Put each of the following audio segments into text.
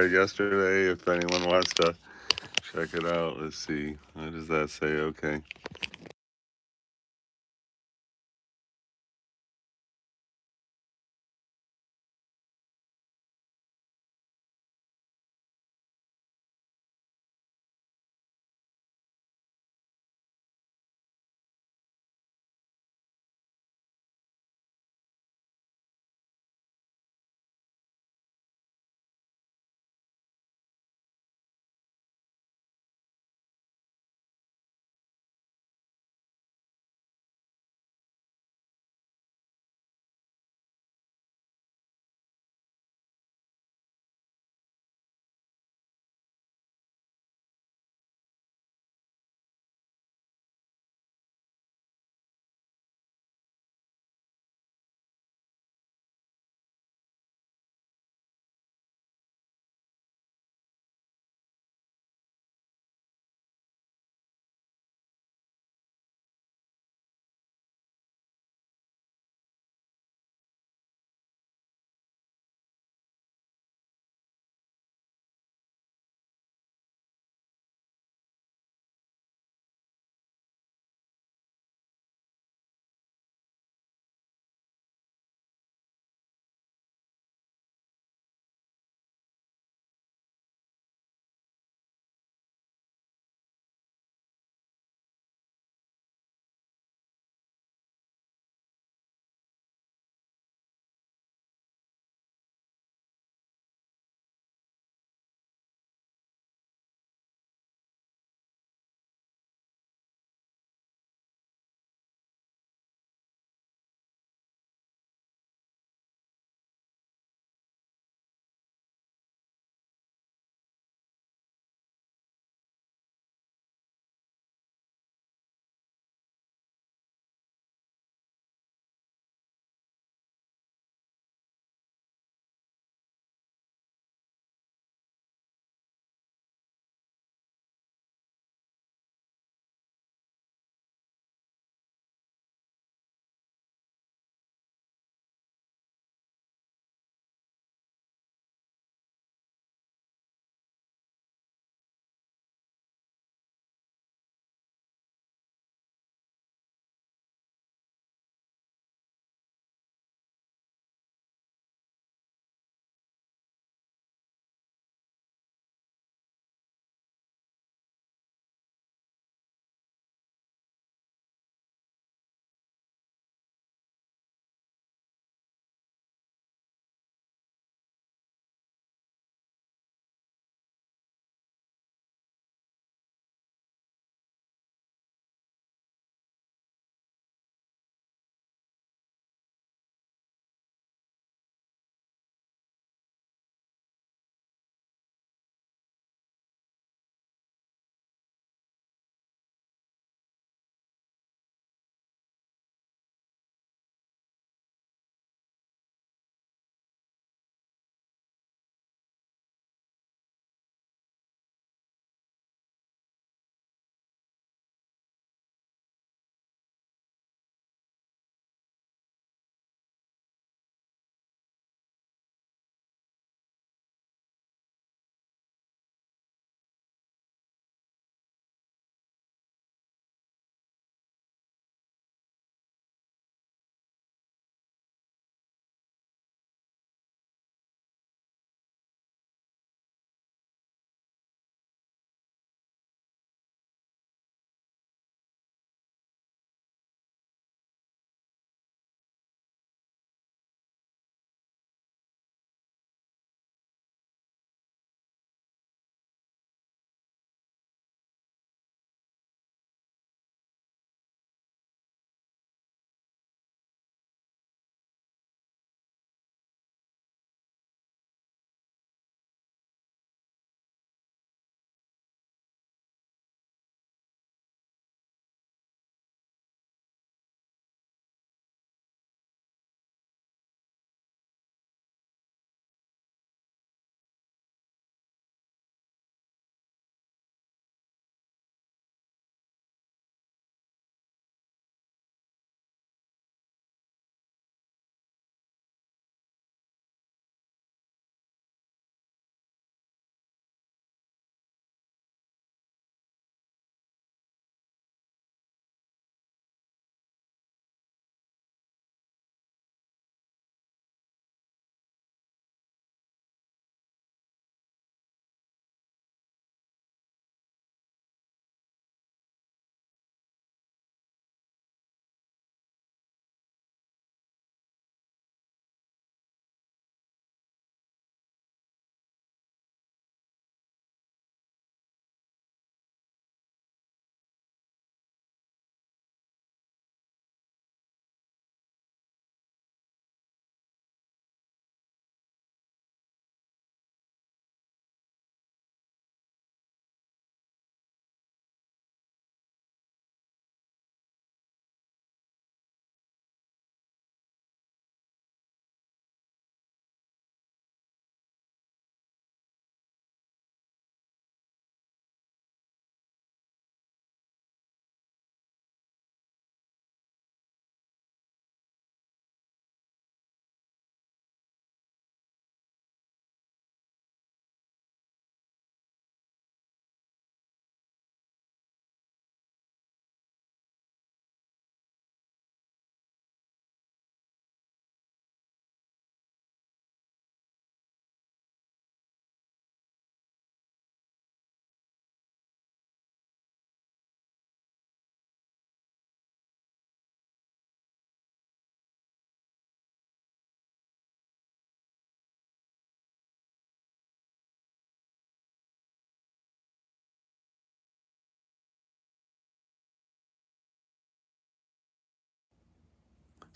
yesterday. If anyone wants to check it out, let's see. What does that say? Okay.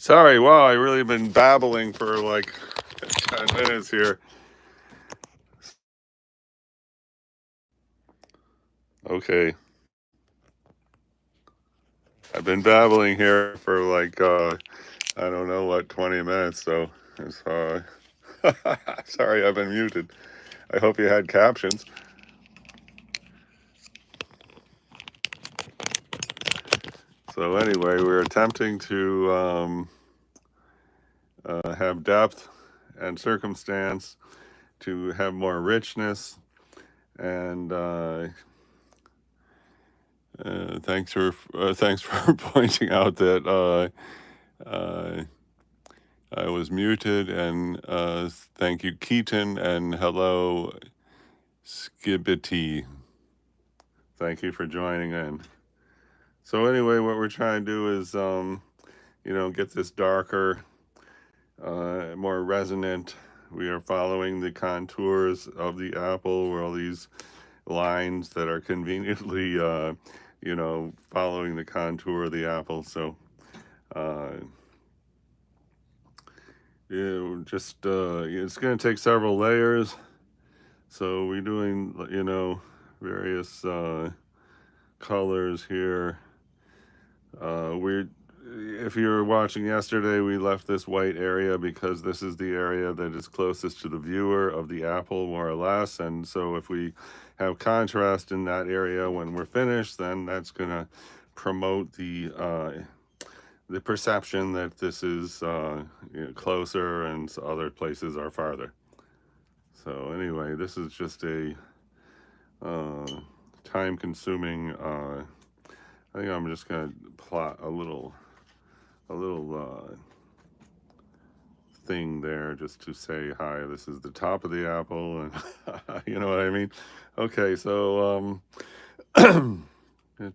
Sorry, wow, I really been babbling for like 10 minutes here. Okay. I've been babbling here for like, I don't know what, 20 minutes, so it's, sorry, I've been muted. I hope you had captions. So anyway, we're attempting to have depth and circumstance, to have more richness, and thanks for pointing out that I was muted, and thank you, Keaton, and hello, Skibbity. Thank you for joining in. So anyway, what we're trying to do is, get this darker, more resonant. We are following the contours of the apple, where all these lines that are conveniently, following the contour of the apple. So, it's going to take several layers. So we're doing, various colors here. If you were watching yesterday, we left this white area because this is the area that is closest to the viewer of the apple, more or less. And so if we have contrast in that area when we're finished, then that's going to promote the perception that this is closer and other places are farther. So anyway, this is just a time-consuming. I think I'm just gonna plot a little thing there just to say hi. This is the top of the apple, and you know what I mean. Okay, so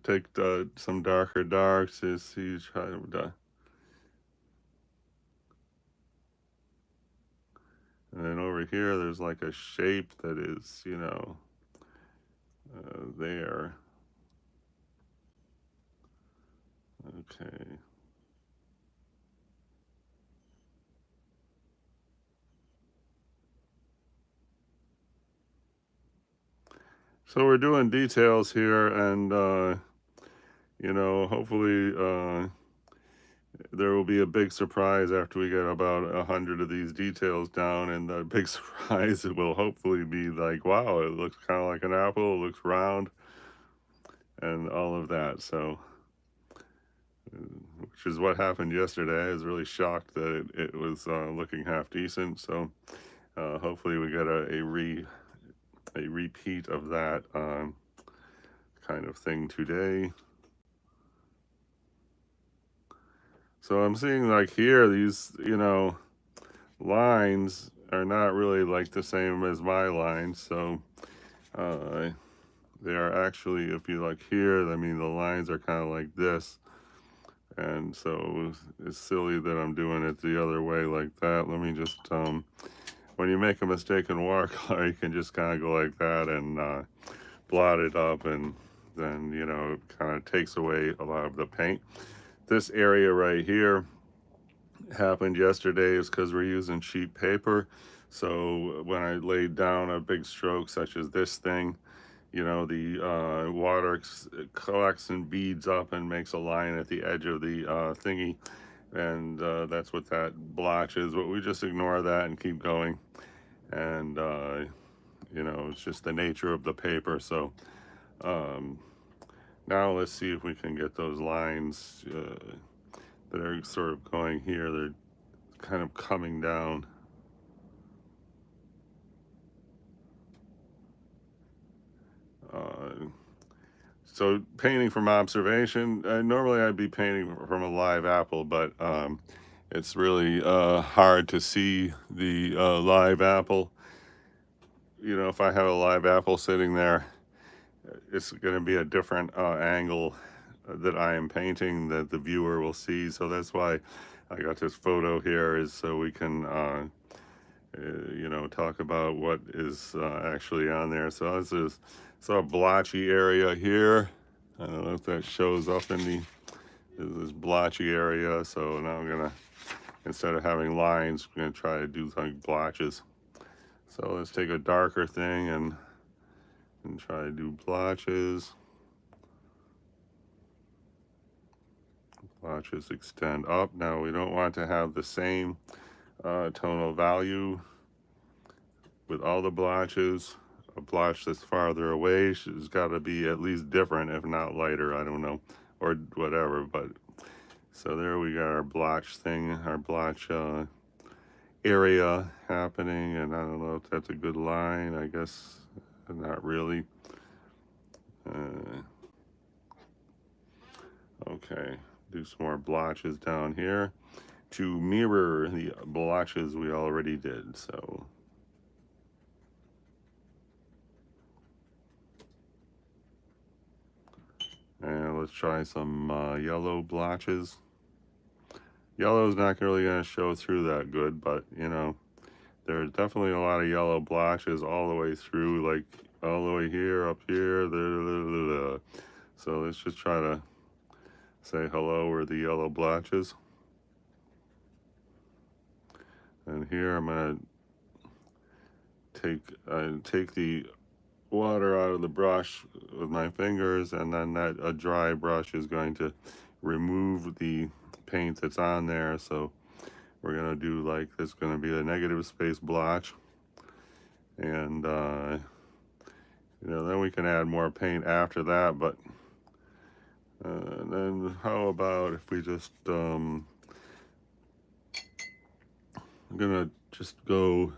take some darker darks to see kind of. And then over here, there's like a shape that is, there. Okay. So we're doing details here, and, hopefully there will be a big surprise after we get about 100 of these details down, and the big surprise will hopefully be like, wow, it looks kind of like an apple, it looks round, and all of that. So, which is what happened yesterday. I was really shocked that it was looking half decent. So hopefully we get a repeat of that kind of thing today. So I'm seeing like here, these, lines are not really like the same as my lines. So they are actually, if you look here, I mean, the lines are kind of like this. And so it's silly that I'm doing it the other way like that. Let me just, when you make a mistake in watercolor, you can just kind of go like that and blot it up, and then, it kind of takes away a lot of the paint. This area right here happened yesterday is because we're using cheap paper. So when I laid down a big stroke such as this thing, the water collects and beads up and makes a line at the edge of the thingy, and that's what that blotch is. But we just ignore that and keep going, and it's just the nature of the paper. So now let's see if we can get those lines that are sort of going here. They're kind of coming down. So painting from observation, normally I'd be painting from a live apple, but it's really hard to see the live apple. If I have a live apple sitting there, it's going to be a different angle that I am painting that the viewer will see. So that's why I got this photo here, is so we can talk about what is actually on there. So this is a blotchy area here. I don't know if that shows up in the is this blotchy area. So now I'm gonna, instead of having lines, I'm gonna try to do like blotches. So let's take a darker thing and try to do blotches. Blotches extend up. Now we don't want to have the same tonal value with all the blotches. A blotch that's farther away has got to be at least different, if not lighter, I don't know, or whatever. But so there we got our blotch thing, our blotch area happening, and I don't know if that's a good line. I guess not really. Okay, do some more blotches down here to mirror the blotches we already did. So and let's try some yellow blotches. Yellow's not really going to show through that good, but you know, there's definitely a lot of yellow blotches all the way through, like all the way here, up here. So let's just try to say hello where the yellow blotches. And here I'm going to take the water out of the brush with my fingers, and then a dry brush is going to remove the paint that's on there. So we're going to do like, there's going to be a negative space blotch, and you know, then we can add more paint after that. But then how about if we just I'm gonna just go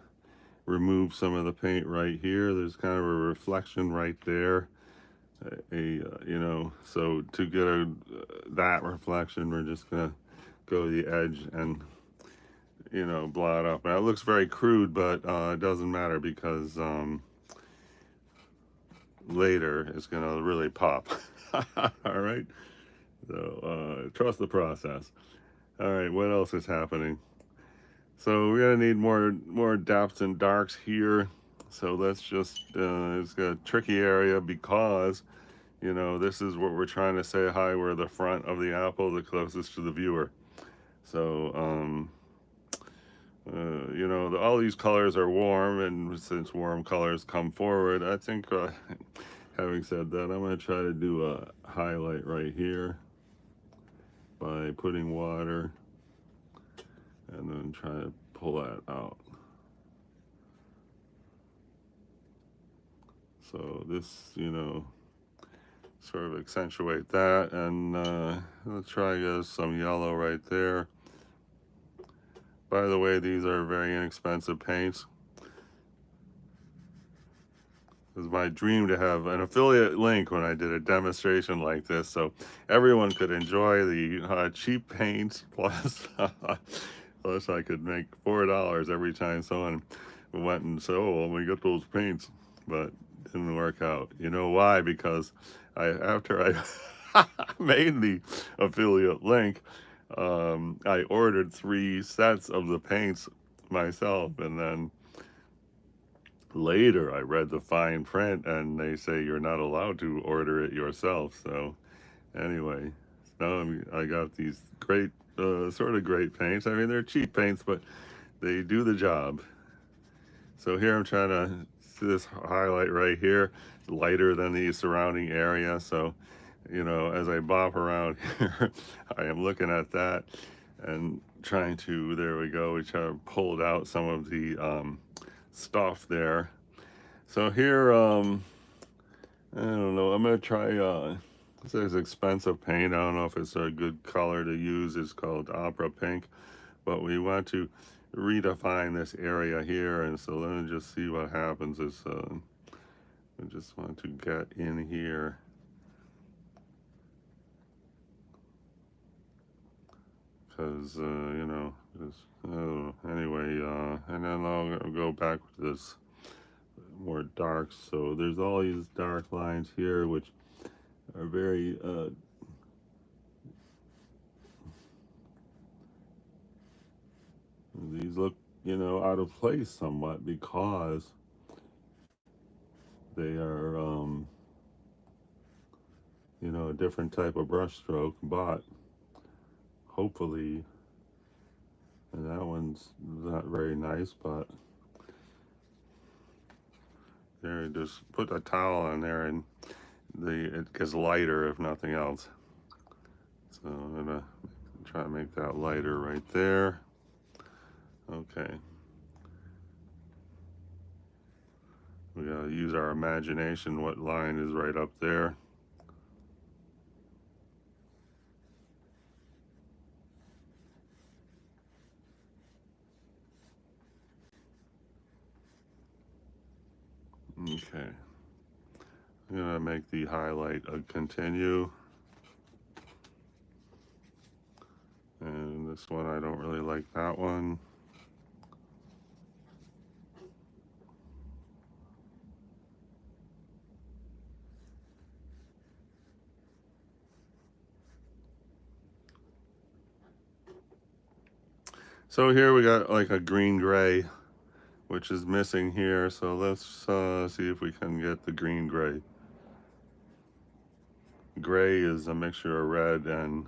remove some of the paint right here. There's kind of a reflection right there, you know, so to get that reflection, we're just gonna go to the edge and, you know, blot up. Now it looks very crude, but it doesn't matter, because later it's gonna really pop. All right, so trust the process. All right, what else is happening? So we're gonna need more depths and darks here. So let's just, it's a tricky area, because, you know, this is what we're trying to say hi, we're the front of the apple, the closest to the viewer. So, you know, all these colors are warm, and since warm colors come forward, I think, having said that, I'm gonna try to do a highlight right here by putting water and then try to pull that out. So this, you know, sort of accentuate that, and let's try to get some yellow right there. By the way, these are very inexpensive paints. It was my dream to have an affiliate link when I did a demonstration like this, so everyone could enjoy the cheap paints, plus plus I could make $4 every time someone went and said, oh, let me get those paints. But it didn't work out. You know why? Because after I made the affiliate link, I ordered 3 sets of the paints myself, and then later I read the fine print, and they say you're not allowed to order it yourself. So anyway, now I got these great, sort of great paints. I mean, they're cheap paints, but they do the job. So here I'm trying to see this highlight right here, lighter than the surrounding area. So, you know, as I bop around here, I am looking at that and trying to, there we go, we try to pull out some of the stuff there. So here, I don't know, I'm gonna try, this is expensive paint. I don't know if it's a good color to use. It's called Opera Pink, but we want to redefine this area here, and so let me just see what happens. Is I just want to get in here, because you know, just anyway, and then I'll go back to this more dark. So there's all these dark lines here, which are very these look, you know, out of place somewhat, because they are, you know, a different type of brush stroke. But hopefully, and that one's not very nice, but there, just put a towel on there and it gets lighter if nothing else. So I'm gonna try to make that lighter right there. Okay. We gotta use our imagination. What line is right up there? Okay. I'm gonna make the highlight a continue. And this one, I don't really like that one. So here we got like a green gray, which is missing here. So let's see if we can get the green gray. Gray is a mixture of red and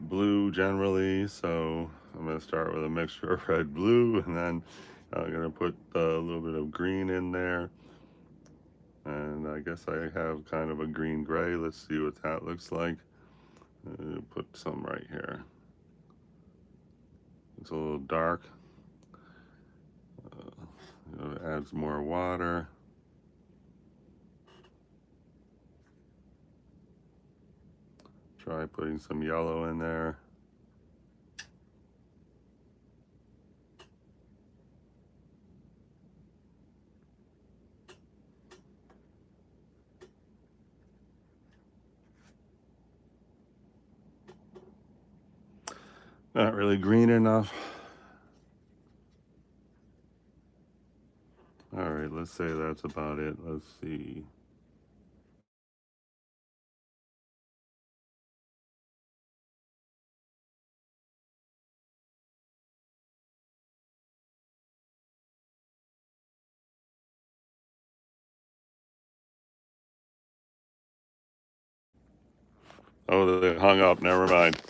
blue generally. So I'm gonna start with a mixture of red, blue, and then I'm gonna put a little bit of green in there. And I guess I have kind of a green gray. Let's see what that looks like. Put some right here. It's a little dark. It adds more water. Try putting some yellow in there. Not really green enough. All right, let's say that's about it. Let's see. Oh, they hung up. Never mind.